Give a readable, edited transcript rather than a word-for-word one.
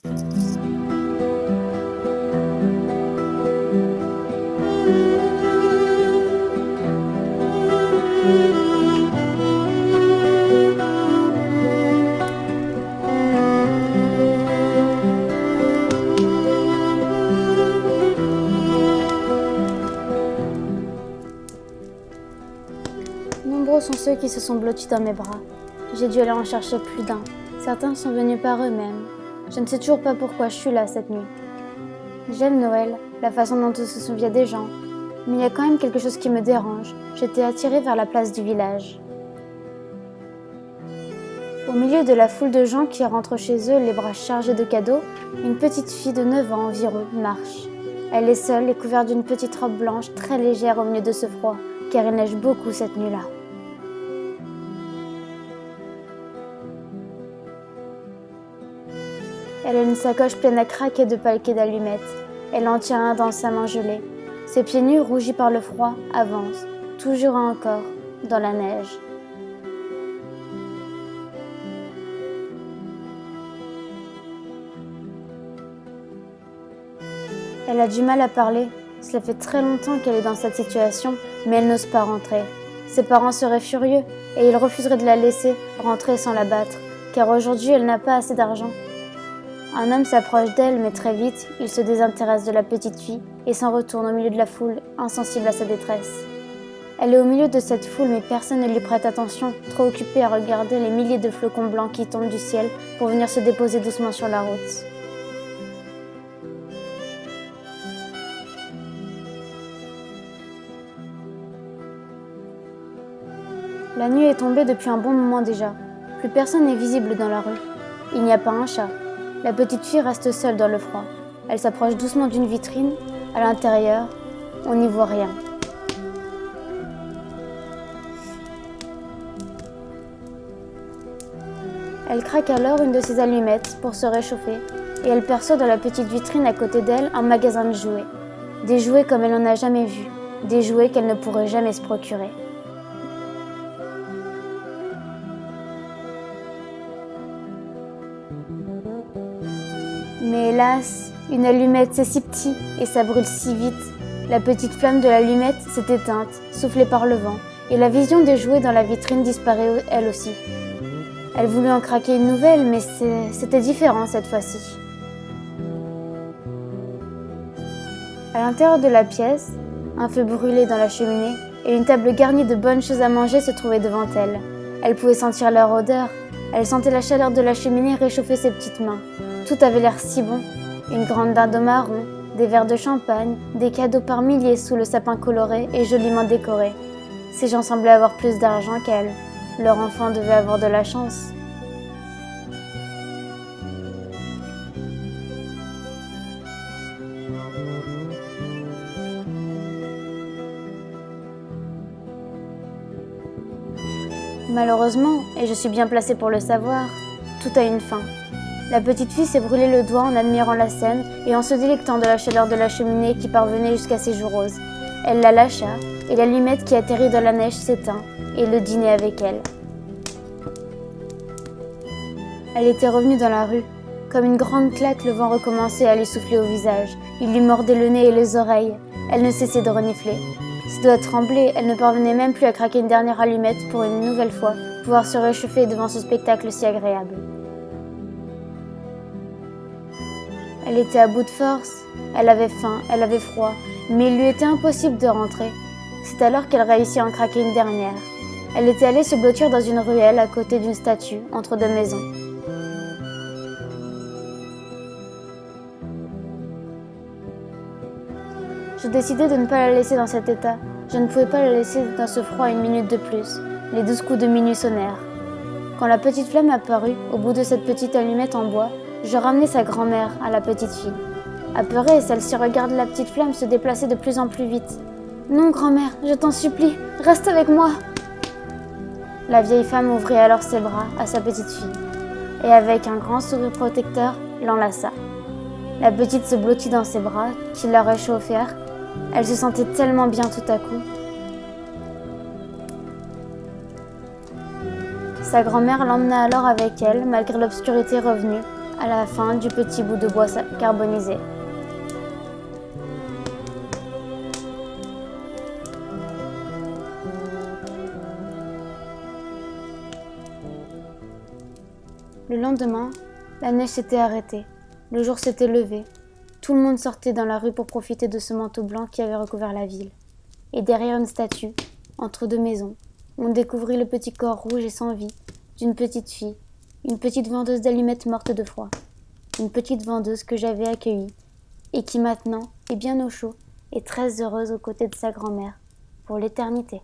Nombreux sont ceux qui se sont blottis dans mes bras. J'ai dû aller en chercher plus d'un. Certains sont venus par eux-mêmes. Je ne sais toujours pas pourquoi je suis là cette nuit. J'aime Noël, la façon dont on se souvient des gens. Mais il y a quand même quelque chose qui me dérange. J'étais attirée vers la place du village. Au milieu de la foule de gens qui rentrent chez eux les bras chargés de cadeaux, une petite fille de 9 ans environ marche. Elle est seule et couverte d'une petite robe blanche très légère au milieu de ce froid, car il neige beaucoup cette nuit-là. Elle a une sacoche pleine à craquer de paquets d'allumettes. Elle en tient un dans sa main gelée. Ses pieds nus, rougis par le froid, avancent, toujours et encore, dans la neige. Elle a du mal à parler. Cela fait très longtemps qu'elle est dans cette situation, mais elle n'ose pas rentrer. Ses parents seraient furieux et ils refuseraient de la laisser rentrer sans la battre, car aujourd'hui elle n'a pas assez d'argent. Un homme s'approche d'elle, mais très vite, il se désintéresse de la petite fille et s'en retourne au milieu de la foule, insensible à sa détresse. Elle est au milieu de cette foule, mais personne ne lui prête attention, trop occupée à regarder les milliers de flocons blancs qui tombent du ciel pour venir se déposer doucement sur la route. La nuit est tombée depuis un bon moment déjà. Plus personne n'est visible dans la rue. Il n'y a pas un chat. La petite fille reste seule dans le froid. Elle s'approche doucement d'une vitrine. À l'intérieur, on n'y voit rien. Elle craque alors une de ses allumettes pour se réchauffer et elle perçoit dans la petite vitrine à côté d'elle un magasin de jouets. Des jouets comme elle n'en a jamais vu. Des jouets qu'elle ne pourrait jamais se procurer. Mais hélas, une allumette c'est si petit et ça brûle si vite. La petite flamme de l'allumette s'est éteinte, soufflée par le vent, et la vision des jouets dans la vitrine disparaît elle aussi. Elle voulut en craquer une nouvelle, mais c'était différent cette fois-ci. À l'intérieur de la pièce, un feu brûlait dans la cheminée et une table garnie de bonnes choses à manger se trouvait devant elle. Elle pouvait sentir leur odeur. Elle sentait la chaleur de la cheminée réchauffer ses petites mains. Tout avait l'air si bon. Une grande dinde au marron, des verres de champagne, des cadeaux par milliers sous le sapin coloré et joliment décoré. Ces gens semblaient avoir plus d'argent qu'elle. Leur enfant devait avoir de la chance. Malheureusement, et je suis bien placée pour le savoir, tout a une fin. La petite fille s'est brûlé le doigt en admirant la scène et en se délectant de la chaleur de la cheminée qui parvenait jusqu'à ses joues roses. Elle la lâcha et l'allumette qui atterrit dans la neige s'éteint et le dîner avec elle. Elle était revenue dans la rue. Comme une grande claque, le vent recommençait à lui souffler au visage. Il lui mordait le nez et les oreilles. Elle ne cessait de renifler. Ses doigts tremblaient, elle ne parvenait même plus à craquer une dernière allumette pour une nouvelle fois pouvoir se réchauffer devant ce spectacle si agréable. Elle était à bout de force, elle avait faim, elle avait froid, mais il lui était impossible de rentrer. C'est alors qu'elle réussit à en craquer une dernière. Elle était allée se blottir dans une ruelle à côté d'une statue, entre deux maisons. Je décidai de ne pas la laisser dans cet état. Je ne pouvais pas la laisser dans ce froid une minute de plus. Les 12 coups de minuit sonnèrent. Quand la petite flamme apparut, au bout de cette petite allumette en bois, je ramenai sa grand-mère à la petite fille. Apeurée, celle-ci regarde la petite flamme se déplacer de plus en plus vite. « Non, grand-mère, je t'en supplie, reste avec moi !» La vieille femme ouvrit alors ses bras à sa petite fille et avec un grand sourire protecteur, l'enlaça. La petite se blottit dans ses bras qui la réchauffèrent. Elle se sentait tellement bien tout à coup. Sa grand-mère l'emmena alors avec elle, malgré l'obscurité revenue. à la fin du petit bout de bois carbonisé. Le lendemain, la neige s'était arrêtée, le jour s'était levé. Tout le monde sortait dans la rue pour profiter de ce manteau blanc qui avait recouvert la ville. Et derrière une statue, entre deux maisons, on découvrit le petit corps rouge et sans vie d'une petite fille, une petite vendeuse d'allumettes morte de froid. Une petite vendeuse que j'avais accueillie et qui maintenant est bien au chaud et très heureuse aux côtés de sa grand-mère pour l'éternité.